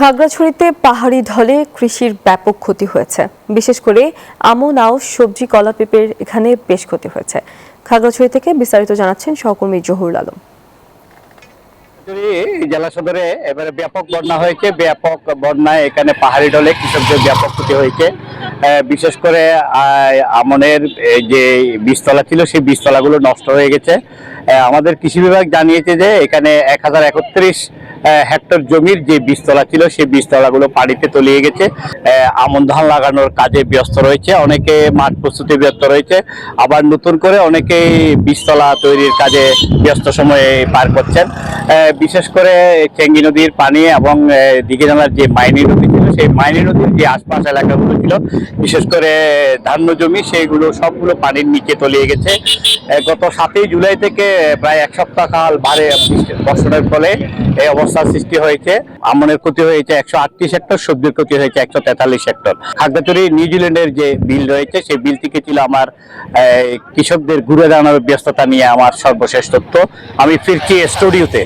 খাগড়াছড়িতে পাহাড়ি ঢলে কৃষির ব্যাপক ক্ষতি হয়েছে। বিশেষ করে আমন, আউশ, সবজি, কলা, পেঁপের এখানে বেশ ক্ষতি হয়েছে। খাগড়াছড়ি থেকে বিস্তারিত জানাচ্ছেন সহকর্মী জহুরুল আলম। জেলা সদরে এবারে ব্যাপক বন্যা হয়েছে। ব্যাপক বন্যায় এখানে পাহাড়ি ঢলে কৃষকদের ব্যাপক ক্ষতি হয়েছে। বিশেষ করে আমনের যে বীজতলা ছিল সেই বীজতলাগুলো নষ্ট হয়ে গেছে। আমাদের কৃষি বিভাগ জানিয়েছে যে এখানে 1031 হেক্টর জমির যে বীজতলা ছিল সেই বীজতলাগুলো পানিতে তলিয়ে গেছে। আমন ধান লাগানোর কাজে ব্যস্ত রয়েছে, অনেকে মাঠ প্রস্তুতি ব্যস্ত রয়েছে, আবার নতুন করে অনেকেই বীজতলা তৈরির কাজে ব্যস্ত সময়ে পার করছেন। বিশেষ করে চেঙ্গি নদীর পানি এবং দিঘি জানার যে মাইনী নদী ছিল সেই মাইনী নদীর যে আশপাশ এলাকাগুলো ছিল, বিশেষ করে ধান্য জমি, সেইগুলো সবগুলো পানির নিচে তলিয়ে গেছে। গত 7ই জুলাই থেকে প্রায় এক সপ্তাহ কাল ভারী বর্ষণের ফলে এই অবস্থার সৃষ্টি হয়েছে। আমনের ক্ষতি হয়েছে 138 হেক্টর, সবজির ক্ষতি হয়েছে 143 হেক্টর। খাগড়াছড়ি নিউজিল্যান্ডের যে বিল রয়েছে সেই বিল থেকে ছিল আমার কৃষকদের ঘুরে দাঁড়ানোর ব্যস্ততা নিয়ে আমার সর্বশেষ তথ্য। আমি ফিরছি স্টুডিওতে।